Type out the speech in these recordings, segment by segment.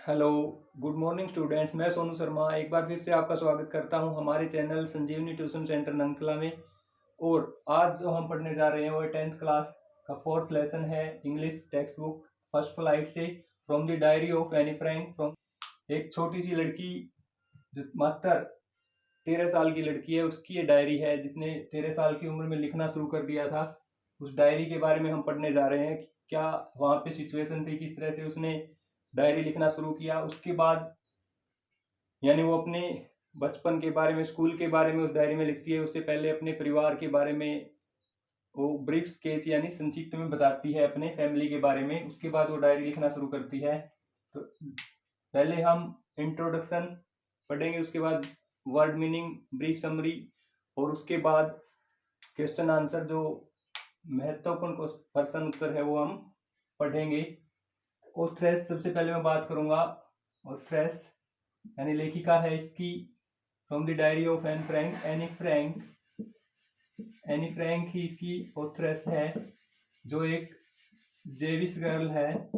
Hello, good morning students. मैं सोनू शर्मा एक बार फिर से आपका स्वागत करता हूं हमारे चैनल संजीवनी ट्यूशन सेंटर नंकला में। और आज जो हम पढ़ने जा रहे हैं वो 10th क्लास का फोर्थ लेसन है, English text book first flight से, from the diary of Anne Frank. फ्रॉम एक छोटी सी लड़की जो मात्र 13 साल की लड़की है, उसकी ये डायरी है जिसने 13 साल की उम्र में लिखना शुरू कर दिया था। उस डायरी के बारे में हम पढ़ने जा रहे हैं कि क्या वहां पे सिचुएशन थी, किस तरह से उसने डायरी लिखना शुरू किया। उसके बाद यानी वो अपने बचपन के बारे में, स्कूल के बारे में उस डायरी में लिखती है। उससे पहले अपने परिवार के बारे में वो ब्रीफ स्केच यानी संक्षिप्त में बताती है अपने फैमिली के बारे में। उसके बाद वो डायरी लिखना शुरू करती है। तो पहले हम इंट्रोडक्शन पढ़ेंगे, उसके बाद वर्ड मीनिंग, ब्रीफ समरी, और उसके बाद क्वेश्चन आंसर जो महत्वपूर्ण प्रश्न उत्तर है वो हम पढ़ेंगे। ऑथ्रेस सबसे पहले मैं बात करूंगा। ऑथ्रेस यानी लेखिका है इसकी, from the diary of Anne Frank, Anne Frank. Anne Frank ही इसकी ऑथ्रेस है, जो एक जेविश गर्ल है।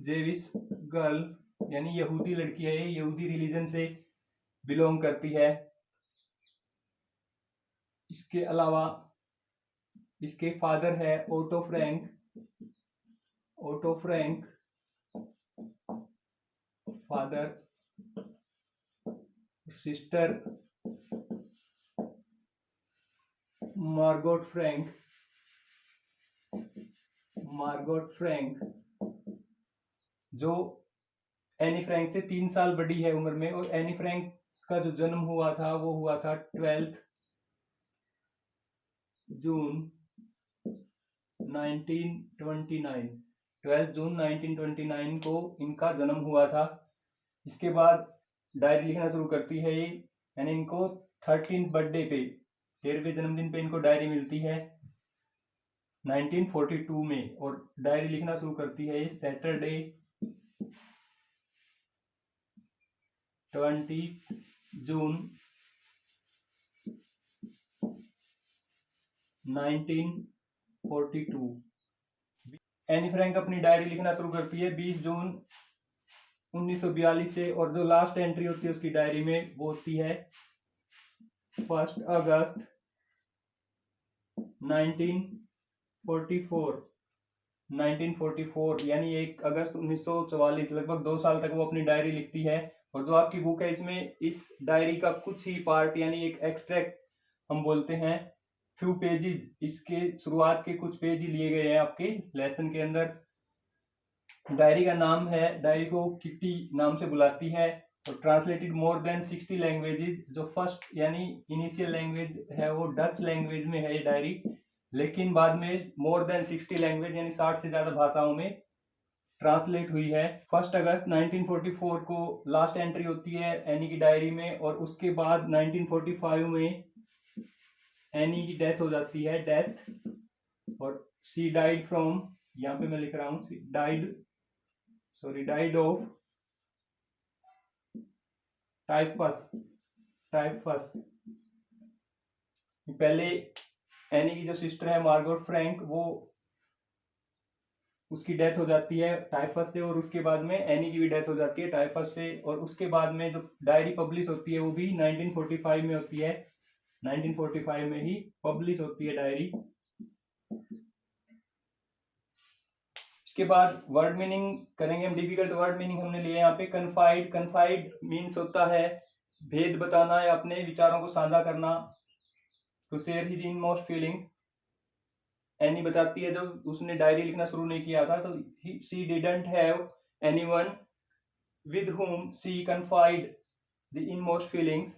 जेविश गर्ल यानी यहूदी लड़की है, ये यहूदी रिलीजन से बिलोंग करती है। इसके अलावा इसके फादर है Otto Frank. Otto Frank father. Sister Margot Frank. Margot Frank जो एनी फ्रैंक से 3 साल बड़ी है उम्र में। और एनी फ्रैंक का जो जन्म हुआ था वो हुआ था 12 जून 1929। 12 जून 1929 को इनका जन्म हुआ था। इसके बाद डायरी लिखना शुरू करती है ये, यानी इनको 13th बर्थडे पे, 13वें जन्मदिन पे इनको डायरी मिलती है 1942 में। और डायरी लिखना शुरू करती है ये सैटरडे 20 जून 1942। एनी फ्रैंक अपनी डायरी लिखना शुरू करती है 20 जून 1942 से। और जो लास्ट एंट्री होती है उसकी डायरी में वो होती है 1 अगस्त 1944। 1944 यानी 1 अगस्त 1944, लगभग 2 साल तक वो अपनी डायरी लिखती है। और जो आपकी बुक है इसमें इस डायरी का कुछ ही पार्ट यानी एक एक्सट्रैक्ट हम बोलते हैं, फ्यू पेजेज, इसके शुरुआत के कुछ पेज ही लिए गए हैं आपके लेसन के अंदर। डायरी का नाम है, डायरी को किट्टी नाम से बुलाती है। और ट्रांसलेटेड मोर देन 60 लैंग्वेजेज। जो फर्स्ट यानी इनिशियल लैंग्वेज है वो डच लैंग्वेज में है ये डायरी, लेकिन बाद में मोर देन 60 लैंग्वेज यानी 60 से ज्यादा भाषाओं में ट्रांसलेट हुई है। 1 अगस्त 1944 को लास्ट एंट्री होती है एनी की डायरी में। और उसके बाद 1945 में एनी की डेथ हो जाती है, डेथ। और शी डाइड फ्रॉम, यहाँ पे मैं लिख रहा हूँ डाइड ऑफ टाइफस। टाइफस। पहले एनी की जो सिस्टर है मार्गोट फ्रैंक, वो उसकी डेथ हो जाती है टाइफस से। और उसके बाद में एनी की भी डेथ हो जाती है टाइफस से। और उसके बाद में जो डायरी पब्लिश होती है वो भी 1945 में होती है। 1945 में ही पब्लिश होती है डायरी। इसके बाद वर्ड मीनिंग करेंगे हम। डिफिकल्ट वर्ड मीनिंग हमने लिए यहाँ पे। कन्फाइड। कन्फाइड मीन्स होता है भेद बताना या अपने विचारों को साझा करना। To share his innermost feelings. Anne बताती है जब उसने डायरी लिखना शुरू नहीं किया था तो she didn't have anyone with whom she confide the inmost feelings.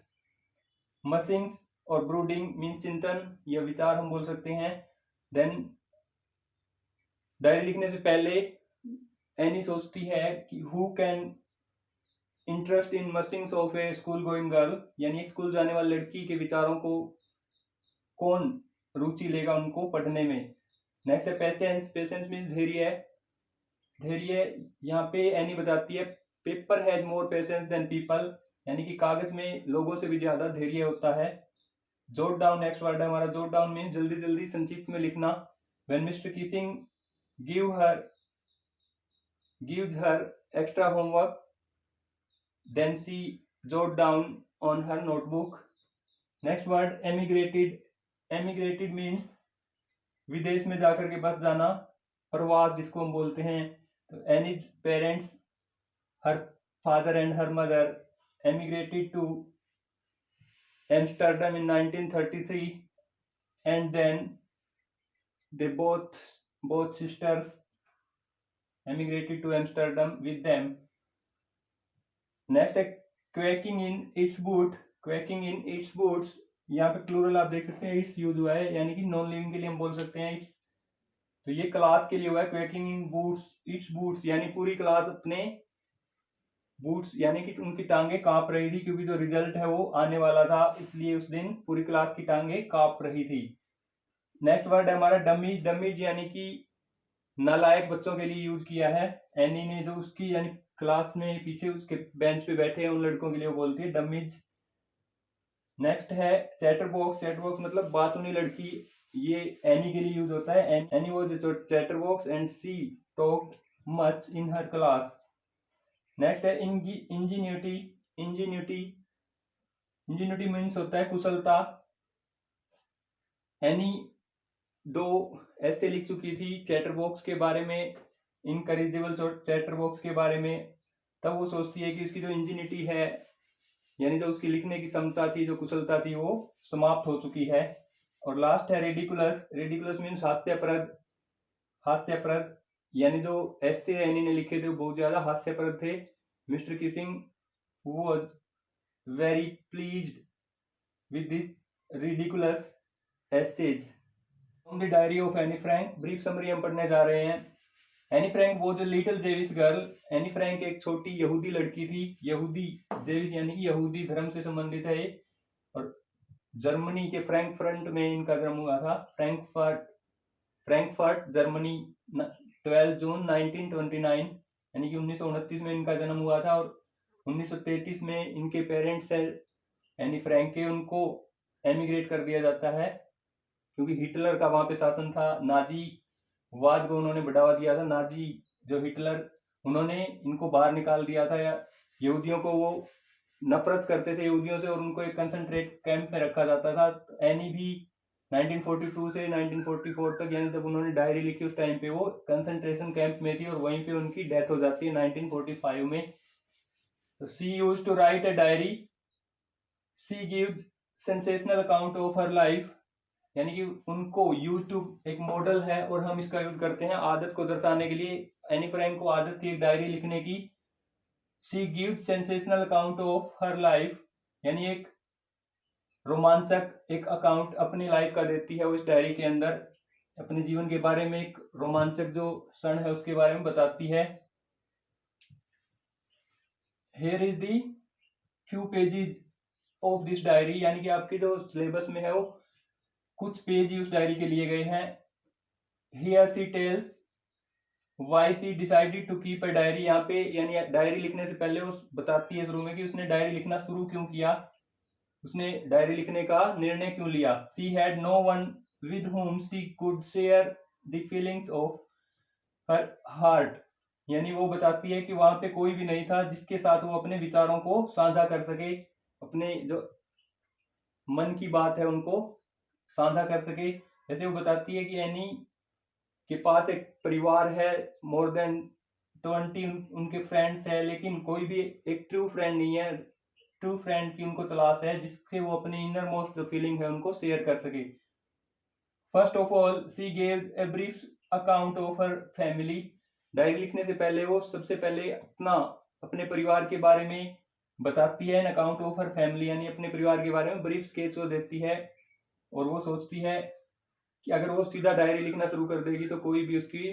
मसिंग्स और ब्रूडिंग मीन्स चिंतन या विचार हम बोल सकते हैं। देन डायरी लिखने से पहले एनी सोचती है कि who can interest in musings of a school going girl, यानी एक स्कूल जाने वाली लड़की के विचारों को कौन रुचि लेगा उनको पढ़ने में। नेक्स्ट है पेशेंस। पेशेंस मीन्स धैर्य। धैर्य यहाँ पे एनी बताती है paper has more patience than people, यानी कि कागज में लोगों से भी ज्यादा धैर्य होता है। जोट डाउन नेक्स्ट वर्ड है हमारा। जोट डाउन मीन्स जल्दी जल्दी संक्षिप्त में लिखना। When mister Keesing give her gives her extra homework, then she jot down on her notebook. Next word emigrated. Emigrated means विदेश में जाकर के बस जाना, प्रवास जिसको हम बोलते हैं. तो Annie's parents, her father and her mother emigrated to Amsterdam in 1933, and then they both sisters emigrated to Amsterdam with them. Next है quacking in its boot. Quacking in its boots, यहाँ पे प्लूरल आप देख सकते हैं, it's use हुआ है, यानी कि नॉन लिविंग के लिए हम बोल सकते हैं इट्स. तो ये क्लास के लिए हुआ है. Quacking in boots, it's boots यानी पूरी क्लास अपने बूट्स यानी कि उनकी टांगे कांप रही थी, क्योंकि जो रिजल्ट है वो आने वाला था, इसलिए उस दिन पूरी क्लास की टांगे कांप रही थी. नेक्स्ट वर्ड है हमारा डमीज. डमीज यानी कि नालायक बच्चों के लिए यूज किया है. एनी ने जो उसकी यानी क्लास में पीछे उसके बेंच पे बैठे हैं उन लड़कों के लिए वो बोलती है डमीज. नेक्स्ट है चैटर बॉक्स. चैटर बॉक्स मतलब बातूनी लड़की, ये एनी के लिए यूज होता है. Any was chatter box and she talked much in her class. Next है इंजीन्यूटी. इंजीन्यूटी इंजीन्यूटी मीन्स होता है कुशलता. एनी दो ऐसे लिख चुकी थी चैटर बॉक्स के बारे में, इनकरेजिबल चैटर बॉक्स के बारे में, तब वो सोचती है कि उसकी जो इंजीनिटी है यानी जो उसकी लिखने की क्षमता थी, जो कुशलता थी, वो समाप्त हो चुकी है. और लास्ट है रेडिकुलस. रेडिकुलस मीन्स हास्यप्रद. हास्यप्रद यानी जो ऐसे एनी ने लिखे थे वो बहुत ज्यादा हास्यप्रद थे. Mr Keesing was very pleased with this ridiculous essays. From the diary of Anne Frank. Brief summary हम पढ़ने जा रहे हैं. एनी फ्रैंक वो जो little Jewish girl. Anne Frank एक छोटी यहूदी लड़की थी. यहूदी जेविस यानी कि यहूदी धर्म से संबंधित है, और जर्मनी के फ्रैंकफर्ट में इनका जन्म हुआ था. फ्रैंकफर्ट जर्मनी 12 जून 1929 यानी कि 1929 में इनका जन्म हुआ था. और 1933 में इनके पेरेंट्स है एनी फ्रैंक के, उनको एमिग्रेट कर दिया जाता है, क्योंकि हिटलर का वहां पे शासन था. नाजी वाद को उन्होंने बढ़ावा दिया था. नाजी जो हिटलर, उन्होंने इनको बाहर निकाल दिया था, या यहूदियों को वो नफरत करते थे यहूदियों से, और उनको एक कंसंट्रेट कैंप में रखा जाता था. एनी भी 1942 से 1944 तक, यानी जब उन्होंने डायरी लिखी उस टाइम पे वो कंसंट्रेशन कैंप में थी, और वहीं पे उनकी डेथ हो जाती है 1945 में. She used to write a diary. She gives sensational account of her life, यानी कि उनको यूट्यूब एक मॉडल है और हम इसका यूज करते हैं आदत को दर्शाने के लिए. एनी फ्रैंक को आदत थी एक डायरी लिखने की. She gives sensational account of her life, यानी एक रोमांचक एक अकाउंट अपनी लाइफ का देती है वो इस डायरी के अंदर. अपने जीवन के बारे में एक रोमांचक जो क्षण है उसके बारे में बताती है. Here is the few pages of this diary, यानी कि आपके जो सिलेबस में है वो कुछ पेज ही उस डायरी के लिए गए हैं. Here she tells why she decided to keep a diary. यहाँ पे यानी डायरी लिखने से पहले वो बताती है शुरू में कि उसने डायरी लिखना शुरू क्यों किया, उसने डायरी लिखने का निर्णय क्यों लिया. She had no one with whom she could share the feelings of her heart. यानी वो बताती है कि वहां पे कोई भी नहीं था जिसके साथ वो अपने विचारों को साझा कर सके, अपने जो मन की बात है उनको साझा कर सके. जैसे वो बताती है कि एनी के पास एक परिवार है, मोर देन 20 उनके फ्रेंड्स है, लेकिन कोई भी एक ट्रू फ्रेंड नहीं है. ट्रू फ्रेंड की उनको तलाश है जिसके वो अपनी इनर मोस्ट जो फीलिंग है उनको शेयर कर सके. First of all she gave a brief account of her family. Diary लिखने से पहले वो सबसे पहले अपने परिवार के बारे में बताती है. An account of her family यानी अपने परिवार के बारे में ब्रीफ स्केच वो देती है, और वो सोचती है कि अगर वो सीधा डायरी लिखना शुरू कर देगी तो कोई भी उसकी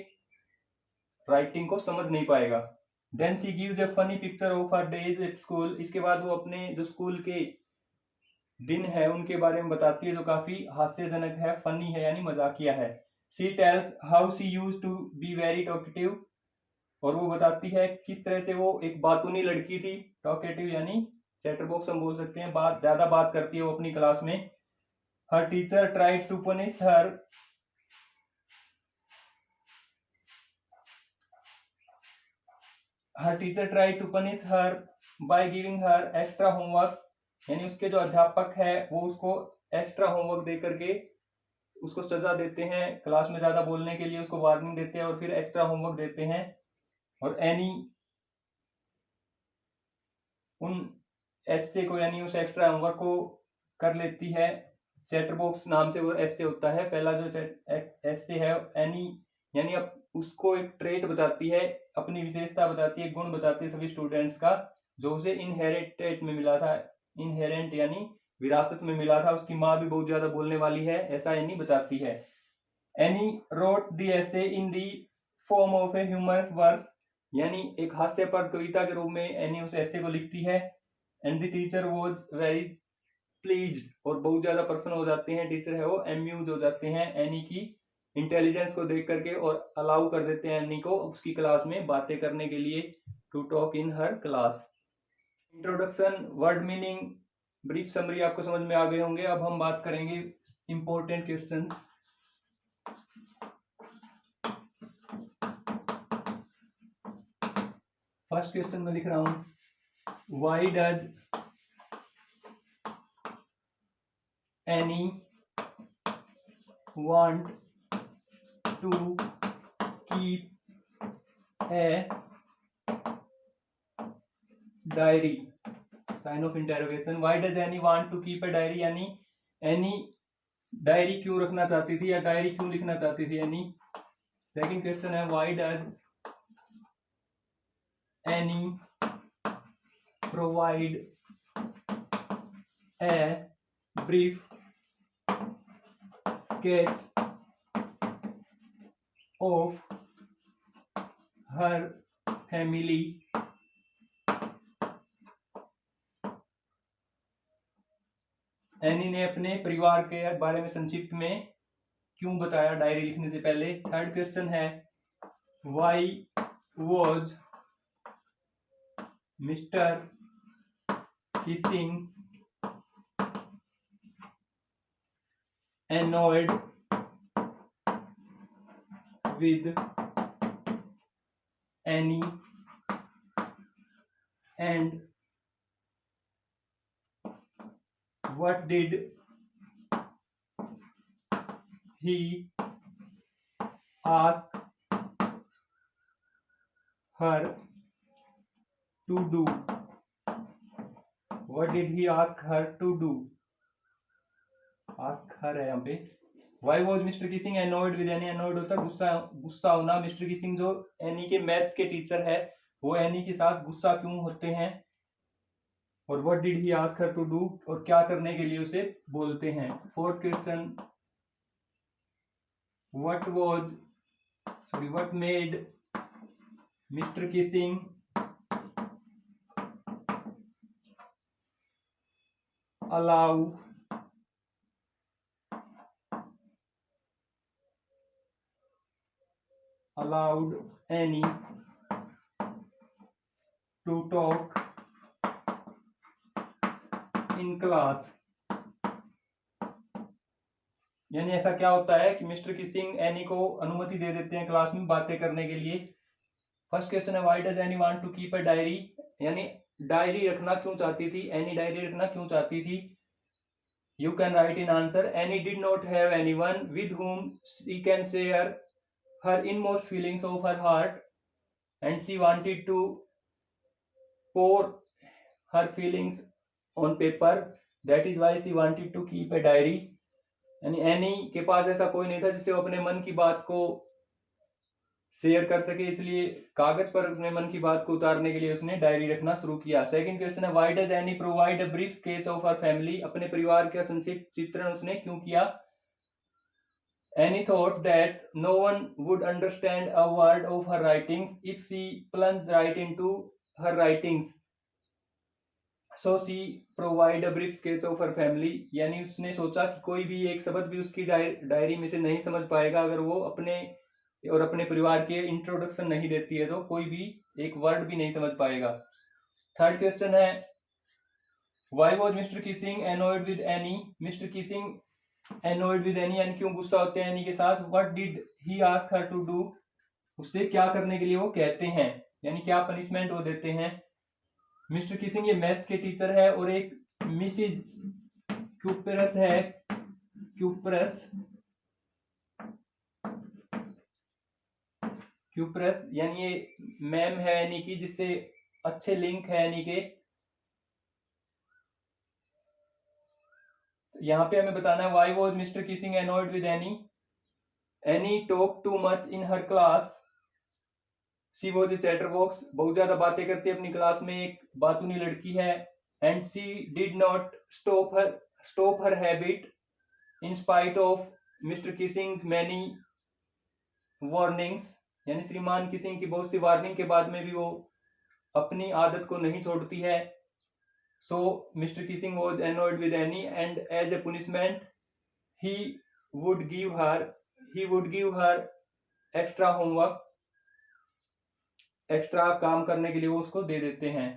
राइटिंग को समझ नहीं पाएगा. Then she gives a funny picture of her days at school. इसके बाद वो अपने जो स्कूल के दिन है उनके बारे में बताती है, जो काफी हास्यजनक है, फनी है यानी मजाकिया है. She tells how she used to be very talkative. और वो बताती है किस तरह से वो एक बातूनी लड़की थी. टॉकेटिव यानी चैटर बॉक्स हम बोल सकते हैं, ज्यादा बात करती है वो अपनी क्लास में. Her teacher tried to punish her. Her teacher try to punish her by giving her extra homework, यानी उसके जो अध्यापक है वो उसको एक्स्ट्रा होमवर्क दे करके उसको सजा देते हैं, क्लास में ज्यादा बोलने के लिए उसको वार्निंग देते हैं और फिर एक्स्ट्रा होमवर्क देते हैं। और एनी उन एस्से को यानी उस एक्स्ट्रा होमवर्क को कर लेती है। चैटर बॉक्स नाम से वो एस्से होता है, पहला जो एस्से है एनी यानी अब उसको एक ट्रेट बताती है, अपनी विशेषता बताती है, गुण बताती है सभी स्टूडेंट्स का जो उसे इनहेरिटेड में मिला था। इनहेरेंट यानी विरासत में मिला था, उसकी माँ भी बहुत ज्यादा बोलने वाली है, ऐसा एनी बताती है। Anne wrote the essay in the form of a humorous verse, यानी एक हास्यपर कविता के रूप में एनी उस एस्से को लिखती है। And the teacher was very please, और बहुत ज्यादा प्रसन्न हो जाते हैं टीचर है वो, एम्यूज हो जाते हैं एनी की इंटेलिजेंस को देख करके और अलाउ कर देते हैं एनी को उसकी क्लास में बातें करने के लिए, to talk in her class. Introduction, word meaning, brief summary आपको समझ में आ गए होंगे। अब हम बात करेंगे इंपॉर्टेंट क्वेश्चंस। फर्स्ट क्वेश्चन में लिख रहा हूं, why does any want to keep a diary, sign of interrogation। why does Annie want to keep a diary, यानी एनी डायरी क्यों रखना चाहती थी या डायरी क्यों लिखना चाहती थी एनी। सेकंड क्वेश्चन है, why does Annie provide a brief sketch of her family, any ने अपने परिवार के बारे में संक्षिप्त में क्यों बताया डायरी लिखने से पहले। थर्ड क्वेश्चन है, why was mister Keesing annoyed with Annie and what did he ask her to do, what did he ask her to do, ask her है यहाँ पे। Why was Mr. Kissing annoyed with Annie, annoyed होता है गुस्सा होना। Mister Keesing जो any के maths के टीचर है वो एनी के साथ गुस्सा क्यों होते हैं। और what did he ask her to do, और क्या करने के लिए उसे बोलते हैं। Fourth question, what made Mr. Kissing allowed Annie to talk in class, यानी ऐसा क्या होता है कि मिस्टर किसिंग एनी को अनुमति दे देते हैं क्लास में बातें करने के लिए। फर्स्ट क्वेश्चन है, why does Anne want to keep a diary, यानी डायरी रखना क्यों चाहती थी, एनी डायरी रखना क्यों चाहती थी। You can write in answer, any did not have anyone with whom she can share her inmost feelings of her heart and she wanted to pour her feelings on paper, that is why she wanted to keep a diary, यानी any के पास ऐसा कोई नहीं था जिससे वो अपने मन की बात को शेयर कर सके, इसलिए कागज पर अपने मन की बात को उतारने के लिए उसने डायरी रखना शुरू किया। सेकंड क्वेश्चन है, why does Anne provide a brief sketch of her family, अपने परिवार का संक्षिप्त चित्रण उसने क्यों किया। Anne thought that no one would understand a word of her writings if she plunge right into her writings, so she provide a brief sketch of her family, यानी उसने सोचा कि कोई भी एक शब्द भी उसकी डायरी में से नहीं समझ पाएगा अगर वो अपने परिवार के इंट्रोडक्शन नहीं देती है तो कोई भी एक वर्ड भी नहीं समझ पाएगा। थर्ड क्वेश्चन है, why was Mr Keesing annoyed with Anne, Mr Keesing annoyed with Anne यानी क्यों गुस्सा होते हैं एनी के साथ। What did he ask her to do, उससे क्या करने के लिए वो कहते हैं, यानी क्या पनिशमेंट वो देते हैं। मिस्टर किसिंग ये मैथ्स के टीचर है और एक मिसिज क्यूपरस है, क्यूपरस यानी ये मैम है यानी कि जिससे अच्छे लिंक है यानी के। यहाँ पे हमें बताना है why was Mr kissing annoyed with any talk too much in her class. She was a chatterbox, बहुत ज्यादा बातें करती है अपनी क्लास में, एक बातूनी लड़की है। And she did not stop her habit in spite of mister Keesing many warnings, यानी श्रीमान किसिंग की बहुत सी वार्निंग के बाद में भी वो अपनी आदत को नहीं छोड़ती है। So mister Keesing was annoyed with Anne and as a punishment he would give her extra homework, extra काम करने के लिए वो उसको दे देते हैं,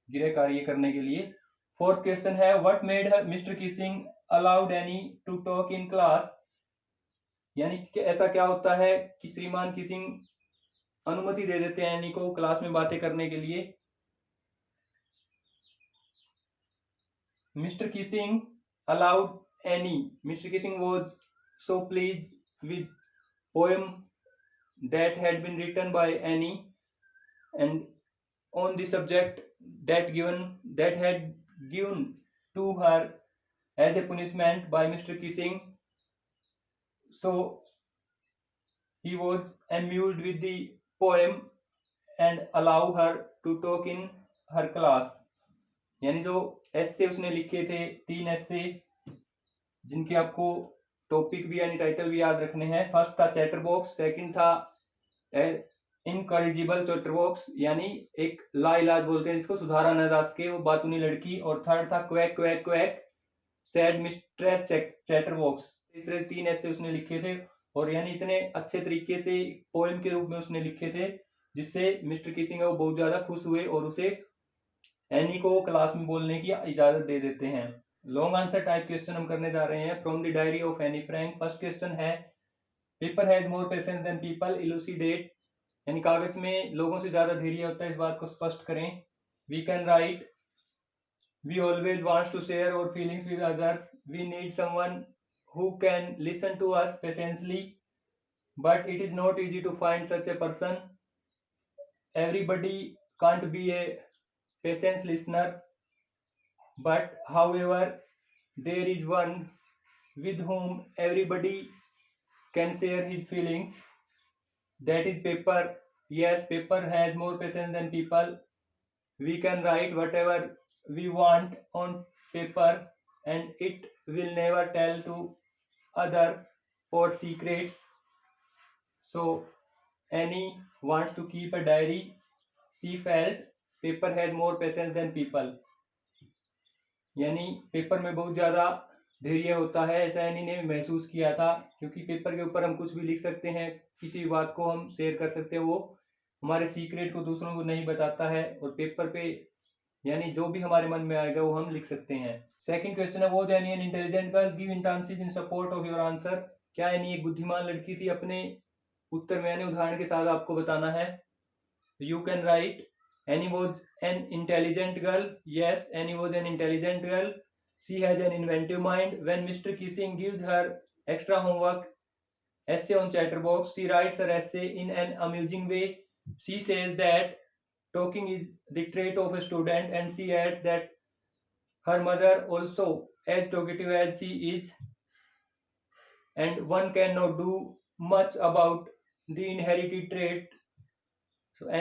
गृह कार्य करने के लिए। फोर्थ क्वेश्चन है what made mister Keesing allowed any two talk in class, यानी कि ऐसा क्या होता है कि श्रीमान किसिंग अनुमति दे देते हैं एनी को क्लास में बातें करने के लिए। Mister Keesing allowed any, Mr Keesing was so pleased with poem that had been written by Annie and on the subject that had given to her as a punishment by Mr. Kissing. So he was amused with the poem and allow her to talk in her class. यानी जो ऐसे उसने लिखे थे 3 ऐसे जिनके आपको topic भी यानी टाइटल भी याद रखने हैं। फर्स्ट था चैटरबॉक्स, सेकंड था इनकॉरिजिबल चैटरबॉक्स यानी एक लाइलाज बोलते हैं जिसको सुधारा न जा सके वो बातूनी लड़की, और थर्ड था quack quack quack sad mistress chatterbox. इस तरह 3 ऐसे उसने लिखे थे और यानी इतने अच्छे तरीके से पोएम के रूप में उसने लिखे थे जिससे मिस्टर किसिंग है वो बहुत ज्यादा खुश हुए और उसे एनी को क्लास में बोलने की इजाजत दे देते हैं। लॉन्ग आंसर टाइप क्वेश्चन हम करने जा रहे हैं from the diary of Anne Frank. First question है paper has more patience than people, elucidate, यानी कागज में लोगों से ज्यादा धैर्य होता है, इस बात को स्पष्ट करें। We can write, we always wants to share our feelings with others, we need someone who can listen to us patiently, but it is not easy to find such a person. Everybody can't be a patient listener, but however there is one with whom everybody can share his feelings, that is paper. Yes, paper has more patience than people. We can write whatever we want on paper and it will never tell to other for secrets. So Annie wants to keep a diary. She felt paper has more patience than people, यानी paper में बहुत ज्यादा धैर्य होता है ऐसा any ने महसूस किया था, क्योंकि पेपर के ऊपर हम कुछ भी लिख सकते हैं, किसी भी बात को हम शेयर कर सकते हैं, वो हमारे सीक्रेट को दूसरों को नहीं बताता है, और पेपर पे यानी जो भी हमारे मन में आएगा वो हम लिख सकते हैं। सेकंड क्वेश्चन है वो Anne an intelligent girl give instances in support of your answer, क्या एनी एक बुद्धिमान लड़की थी, अपने उत्तर में यानी उदाहरण के साथ आपको बताना है। You can write Annie was an intelligent girl. Yes, Annie was an intelligent girl. She has an inventive mind. When Mr. Kissing gives her extra homework essay on Chatterbox, she writes her essay in an amusing way. She says that talking is the trait of a student, and she adds that her mother also as talkative as she is, and one cannot do much about the inherited trait. So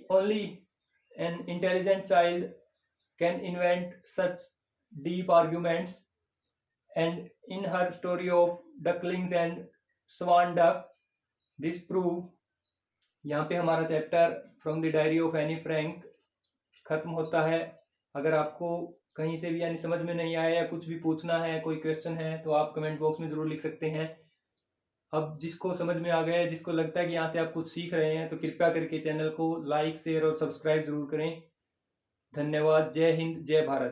only an intelligent child can invent such deep arguments. And in her story of ducklings and swan duck, this prove, यहाँ पे हमारा chapter from the diary of Anne Frank खत्म होता है। अगर आपको कहीं से भी यानी समझ में नहीं आया या कुछ भी पूछना है, कोई क्वेश्चन है, तो आप कमेंट बॉक्स में जरूर लिख सकते हैं। अब जिसको समझ में आ गया है, जिसको लगता है कि यहाँ से आप कुछ सीख रहे हैं, तो कृपया करके चैनल को लाइक शेयर और सब्सक्राइब जरूर करें। धन्यवाद। जय हिंद, जय भारत।